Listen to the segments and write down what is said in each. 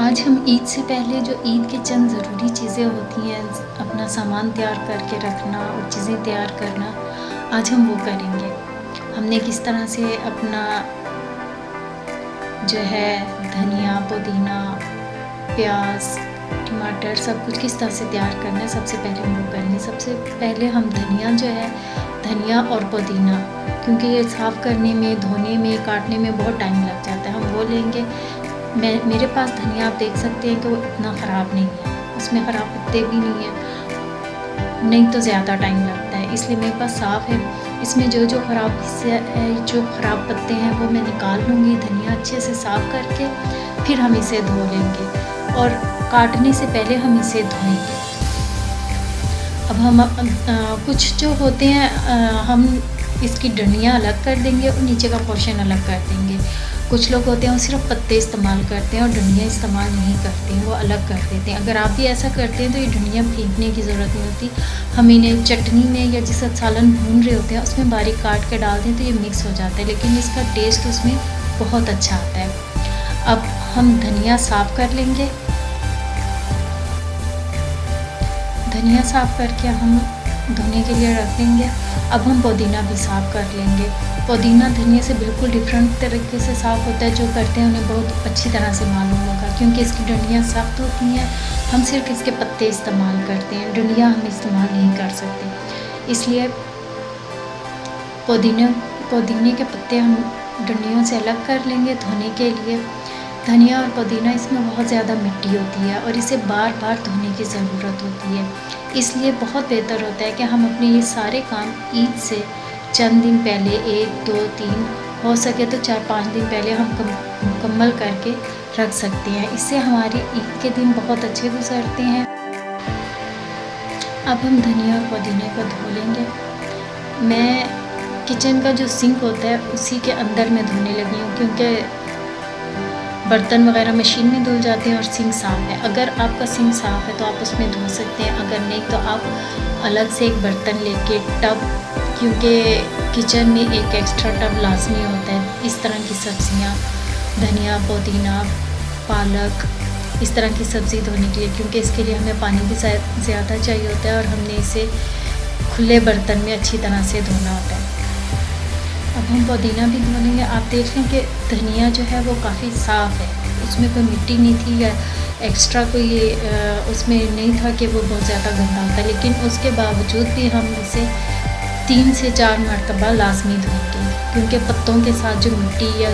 आज हम ईद से पहले जो ईद के चंद ज़रूरी चीज़ें होती हैं, अपना सामान तैयार करके रखना और चीज़ें तैयार करना, आज हम वो करेंगे। हमने किस तरह से अपना जो है धनिया, पुदीना, प्याज, टमाटर सब कुछ किस तरह से तैयार करना है, सबसे पहले हम वो करेंगे। सबसे पहले हम धनिया जो है, धनिया और पुदीना, क्योंकि ये साफ़ करने में, धोने में, काटने में बहुत टाइम लग जाता है, हम वो लेंगे। मेरे पास धनिया आप देख सकते हैं कि वो इतना ख़राब नहीं है, उसमें ख़राब पत्ते भी नहीं हैं, नहीं तो ज़्यादा टाइम लगता है, इसलिए मेरे पास साफ़ है। इसमें जो ख़राब हिस्से है, जो ख़राब पत्ते हैं वो मैं निकाल लूँगी। धनिया अच्छे से साफ़ करके फिर हम इसे धो लेंगे और काटने से पहले हम इसे धोएंगे। अब हम कुछ जो होते हैं हम इसकी डंडियाँ अलग कर देंगे और नीचे का पोर्शन अलग कर देंगे। कुछ लोग होते हैं वो सिर्फ पत्ते इस्तेमाल करते हैं और डंडियाँ इस्तेमाल नहीं करते हैं, वो अलग कर देते हैं। अगर आप भी ऐसा करते हैं तो ये डंडियाँ फेंकने की ज़रूरत नहीं होती। हम इन्हें चटनी में या जिस सालन भून रहे होते हैं उसमें बारीक काट के डाल दें तो ये मिक्स हो जाता है, लेकिन इसका टेस्ट उसमें बहुत अच्छा आता है। अब हम धनिया साफ़ कर लेंगे। धनिया साफ़ करके हम धोने के लिए रख देंगे। अब हम पुदीना भी साफ़ कर लेंगे। पुदीना धनिया से बिल्कुल डिफरेंट तरीके से साफ़ होता है। जो करते हैं उन्हें बहुत अच्छी तरह से मालूम होगा, क्योंकि इसकी डंडियाँ सख्त होती हैं। हम सिर्फ इसके पत्ते इस्तेमाल करते हैं, डंडियाँ हम इस्तेमाल नहीं कर सकते। इसलिए पुदीने के पत्ते हम डंडियों से अलग कर लेंगे धोने के लिए। धनिया और पुदीना इसमें बहुत ज़्यादा मिट्टी होती है और इसे बार बार धोने की ज़रूरत होती है, इसलिए बहुत बेहतर होता है कि हम अपने ये सारे काम ईद से चंद दिन पहले, 1, 2, 3, हो सके तो 4-5 दिन पहले हम मुकम्मल करके रख सकते हैं। इससे हमारे ईद के दिन बहुत अच्छे गुजरते हैं। अब हम धनिया और पुदीने को धो लेंगे। मैं किचन का जो सिंक होता है उसी के अंदर मैं धोने लगी हूँ, क्योंकि बर्तन वगैरह मशीन में धुल जाते हैं और सिंक साफ़ है। अगर आपका सिंक साफ़ है तो आप उसमें धो सकते हैं, अगर नहीं तो आप अलग से एक बर्तन लेके टब, क्योंकि किचन में एक एक्स्ट्रा टब लाजमी होता है इस तरह की सब्ज़ियाँ, धनिया, पुदीना, पालक, इस तरह की सब्ज़ी धोने के लिए, क्योंकि इसके लिए हमें पानी भी ज़्यादा चाहिए होता है और हमने इसे खुले बर्तन में अच्छी तरह से धोना होता है। अब हम पुदीना भी धो लेंगे। आप देख लें कि धनिया जो है वो काफ़ी साफ़ है, उसमें कोई मिट्टी नहीं थी या एक्स्ट्रा कोई उसमें नहीं था कि वो बहुत ज़्यादा गंदा होता, लेकिन उसके बावजूद भी हम इसे 3 से 4 मरतबा लाजमी धोएंगे, क्योंकि पत्तों के साथ जो मिट्टी या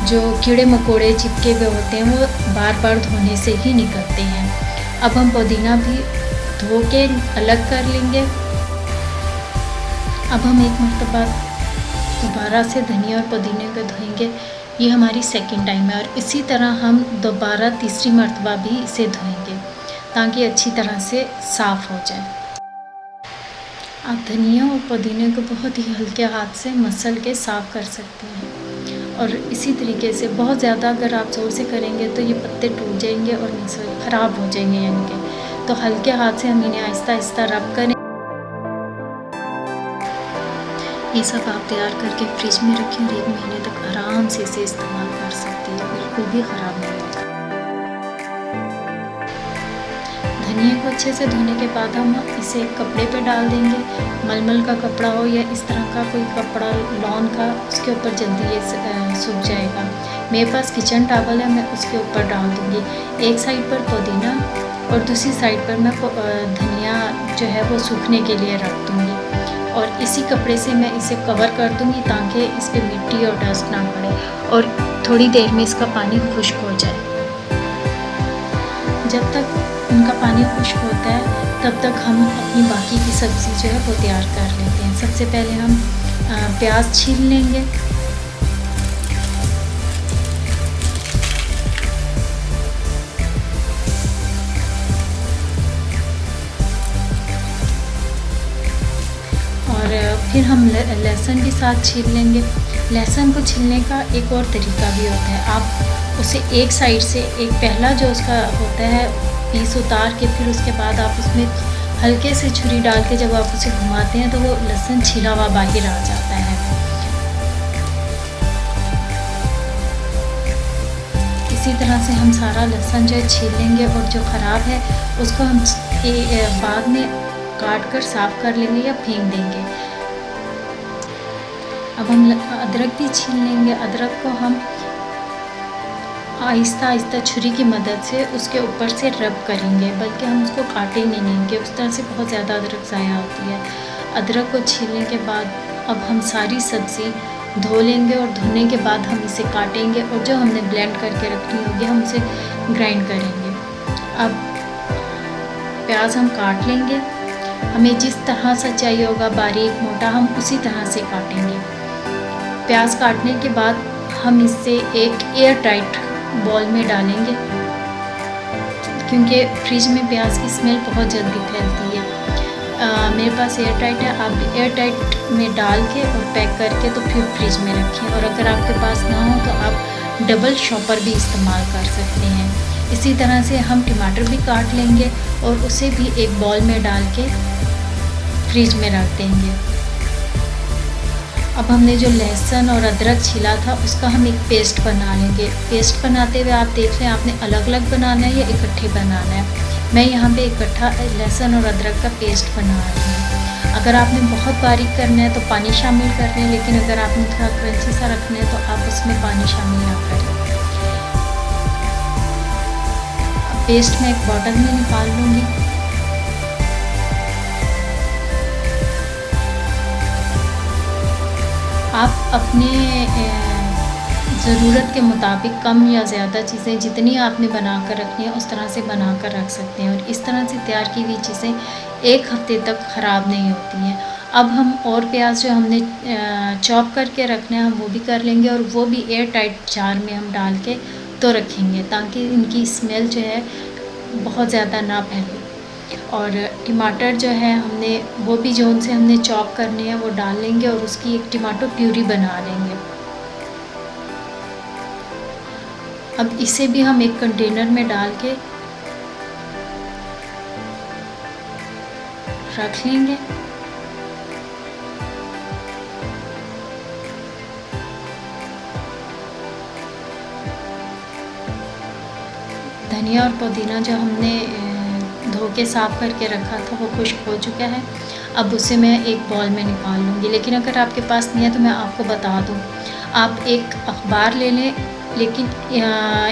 जो कीड़े मकोड़े चिपके हुए होते हैं वो बार बार धोने से ही निकलते हैं। अब हम पुदीना भी धो के अलग कर लेंगे। अब हम एक मरतबा दोबारा से धनिया और पुदीने को धोएंगे। ये हमारी सेकंड टाइम है और इसी तरह हम दोबारा तीसरी मरतबा भी इसे धोएंगे ताकि अच्छी तरह से साफ़ हो जाए। आप धनिया और पुदीने को बहुत ही हल्के हाथ से मसल के साफ़ कर सकते हैं, और इसी तरीके से बहुत ज़्यादा अगर आप ज़ोर से करेंगे तो ये पत्ते टूट जाएंगे और ख़राब हो जाएंगे, यानी कि तो हल्के हाथ से हम इन्हें आहिस्ता आहिस्ता रब करें। ये सब आप तैयार करके फ्रिज में रखें और 1 महीने तक आराम से इसे इस्तेमाल कर सकते हैं, बिल्कुल भी ख़राब नहीं होगा। धनिया को अच्छे से धोने के बाद हम इसे कपड़े पे डाल देंगे। मलमल का कपड़ा हो या इस तरह का कोई कपड़ा लॉन का, उसके ऊपर जल्दी ये सूख जाएगा। मेरे पास किचन टॉवल है, मैं उसके ऊपर डाल दूँगी। एक साइड पर पुदीना और दूसरी साइड पर मैं धनिया जो है वो सूखने के लिए रख दूँगी, और इसी कपड़े से मैं इसे कवर कर दूँगी ताकि इस पर मिट्टी और डस्ट ना पड़े और थोड़ी देर में इसका पानी खुश्क हो जाए। जब तक इनका पानी खुश्क होता है तब तक हम अपनी बाकी की सब्ज़ी जो है वो तैयार कर लेते हैं। सबसे पहले हम प्याज छील लेंगे। फिर हम लहसुन भी साथ छील लेंगे। लहसुन को छीलने का एक और तरीका भी होता है। आप उसे एक साइड से एक पहला जो उसका होता है पीस उतार के फिर उसके बाद आप उसमें हल्के से छुरी डाल के जब आप उसे घुमाते हैं तो वो लहसुन छिला हुआ बाहर आ जाता है। इसी तरह से हम सारा लहसुन जो है छील लेंगे और जो ख़राब है उसको हम बाद में काट कर साफ़ कर लेंगे या फेंक देंगे। अब हम अदरक भी छील लेंगे। अदरक को हम आहिस्ता आहिस्ता छुरी की मदद से उसके ऊपर से रब करेंगे, बल्कि हम उसको काटेंगे नहीं कि उस तरह से बहुत ज़्यादा अदरक ज़ाया होती है। अदरक को छीलने के बाद अब हम सारी सब्ज़ी धो लेंगे और धोने के बाद हम इसे काटेंगे और जो हमने ब्लेंड करके रखनी होगी हम उसे ग्राइंड करेंगे। अब प्याज हम काट लेंगे, हमें जिस तरह से चाहिए होगा बारीक मोटा हम उसी तरह से काटेंगे। प्याज काटने के बाद हम इसे एक एयर टाइट बॉल में डालेंगे, क्योंकि फ्रिज में प्याज की स्मेल बहुत जल्दी फैलती है। मेरे पास एयर टाइट है, आप भी एयर टाइट में डाल के और पैक करके तो फिर फ्रिज में रखें। और अगर आपके पास ना हो तो आप डबल शॉपर भी इस्तेमाल कर सकते हैं। इसी तरह से हम टमाटर भी काट लेंगे और उसे भी एक बॉल में डाल के फ्रिज में रख देंगे। अब हमने जो लहसुन और अदरक छिला था उसका हम एक पेस्ट बना लेंगे। पेस्ट बनाते हुए आप देख लें आपने अलग अलग बनाना है या इकट्ठे बनाना है। मैं यहाँ पे इकट्ठा लहसुन और अदरक का पेस्ट बना रही हूँ। अगर आपने बहुत बारीक करना है तो पानी शामिल कर लें, लेकिन अगर आपने थोड़ा क्रंची सा रखना है तो आप उसमें पानी शामिल ना करें। पेस्ट मैं एक बॉटल में निकाल लूँगी। आप अपने ज़रूरत के मुताबिक कम या ज़्यादा चीज़ें जितनी आपने बना कर रखनी है उस तरह से बना कर रख सकते हैं और इस तरह से तैयार की हुई चीज़ें एक हफ़्ते तक ख़राब नहीं होती हैं। अब हम और प्याज जो हमने चॉप करके रखना है हम वो भी कर लेंगे और वो भी एयर टाइट जार में हम डाल के तो रखेंगे, ताकि इनकी स्मेल जो है बहुत ज़्यादा ना फैले। और टमाटर जो है हमने वो भी जो उनसे हमने चॉप करने हैं वो डाल लेंगे और उसकी एक टमाटो प्यूरी बना लेंगे। अब इसे भी हम एक कंटेनर में डाल के रख लेंगे। धनिया और पुदीना जो हमने धो के साफ़ करके रखा था वो खुश्क हो चुका है। अब उसे मैं एक बॉल में निकाल लूँगी, लेकिन अगर आपके पास नहीं है तो मैं आपको बता दूँ, आप एक अखबार ले लें, लेकिन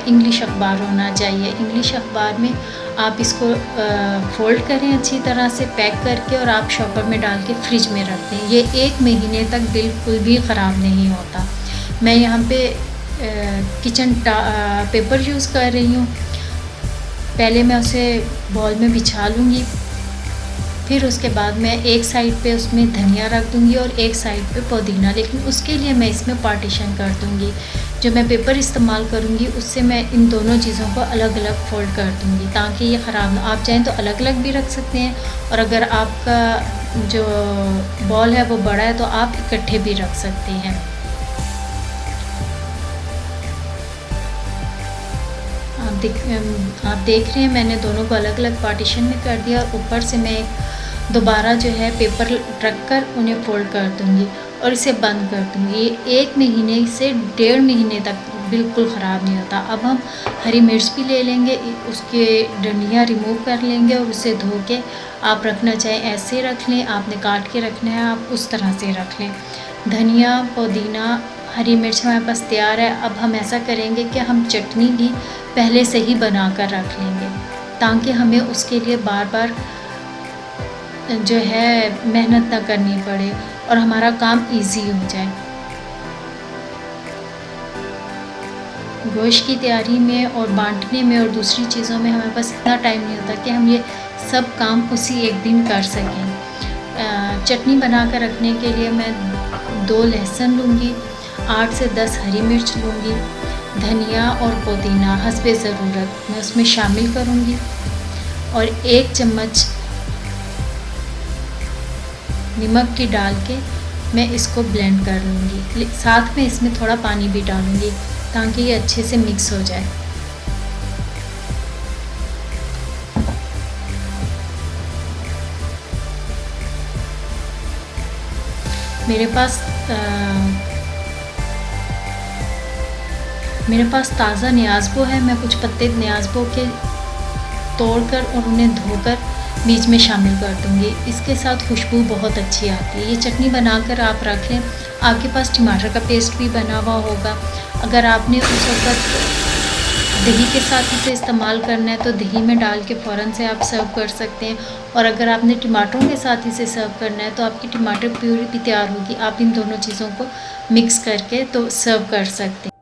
इंग्लिश अखबार होना चाहिए। इंग्लिश अखबार में आप इसको फ़ोल्ड करें अच्छी तरह से पैक करके और आप शॉपर में डाल के फ्रिज में रख दें। ये 1 महीने तक बिल्कुल भी ख़राब नहीं होता। मैं यहाँ पे किचन पेपर यूज़ कर रही हूँ। पहले मैं उसे बॉल में बिछा लूँगी, फिर उसके बाद मैं एक साइड पे उसमें धनिया रख दूँगी और एक साइड पे पुदीना, लेकिन उसके लिए मैं इसमें पार्टीशन कर दूँगी। जो मैं पेपर इस्तेमाल करूँगी उससे मैं इन दोनों चीज़ों को अलग अलग फ़ोल्ड कर दूँगी ताकि ये ख़राब ना। आप चाहें तो अलग अलग भी रख सकते हैं और अगर आपका जो बॉल है वो बड़ा है तो आप इकट्ठे भी रख सकते हैं। आप देख रहे हैं मैंने दोनों को अलग अलग पार्टीशन में कर दिया और ऊपर से मैं दोबारा जो है पेपर रख कर उन्हें फ़ोल्ड कर दूँगी और इसे बंद कर दूँगी। ये 1 महीने से 1.5 महीने तक बिल्कुल ख़राब नहीं होता। अब हम हरी मिर्च भी ले लेंगे, उसके डंडियाँ रिमूव कर लेंगे और उसे धो के आप रखना चाहें ऐसे रख लें, आपने काट के रखना है आप उस तरह से रख लें। धनिया, पुदीना, हरी मिर्च हमारे पास तैयार है। अब हम ऐसा करेंगे कि हम चटनी भी पहले से ही बना कर रख लेंगे, ताकि हमें उसके लिए बार बार जो है मेहनत ना करनी पड़े और हमारा काम इजी हो जाए। गोश्त की तैयारी में और बांटने में और दूसरी चीज़ों में हमारे पास इतना टाइम नहीं होता कि हम ये सब काम उसी एक दिन कर सकें। चटनी बना कर रखने के लिए मैं 2 लहसुन लूँगी, 8 से 10 हरी मिर्च लूँगी, धनिया और पुदीना हस्बे ज़रूरत मैं उसमें शामिल करूँगी और 1 चम्मच नमक की डाल के मैं इसको ब्लेंड कर लूँगी। साथ में इसमें थोड़ा पानी भी डालूँगी ताकि ये अच्छे से मिक्स हो जाए। मेरे पास मेरे पास ताज़ा न्याज़बो है, मैं कुछ पत्ते न्याज़बो के तोड़कर और उन्हें धोकर बीच में शामिल कर दूँगी। इसके साथ खुशबू बहुत अच्छी आती है। ये चटनी बनाकर आप रख लें। आपके पास टमाटर का पेस्ट भी बना हुआ होगा। अगर आपने उस वक़्त दही के साथ इसे इस्तेमाल करना है तो दही में डाल के फ़ौरन से आप सर्व कर सकते हैं, और अगर आपने टमाटरों के साथ इसे सर्व करना है तो आपकी टमाटर प्यूरी भी तैयार होगी। आप इन दोनों चीज़ों को मिक्स करके तो सर्व कर सकते हैं।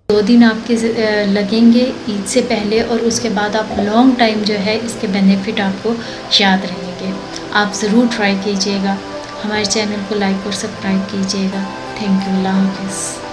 2 दिन आपके लगेंगे ईद से पहले, और उसके बाद आप लॉन्ग टाइम जो है इसके बेनिफिट आपको याद रहेंगे। आप ज़रूर ट्राई कीजिएगा। हमारे चैनल को लाइक और सब्सक्राइब कीजिएगा। Thank you. अल्लाह हाफ़िज़।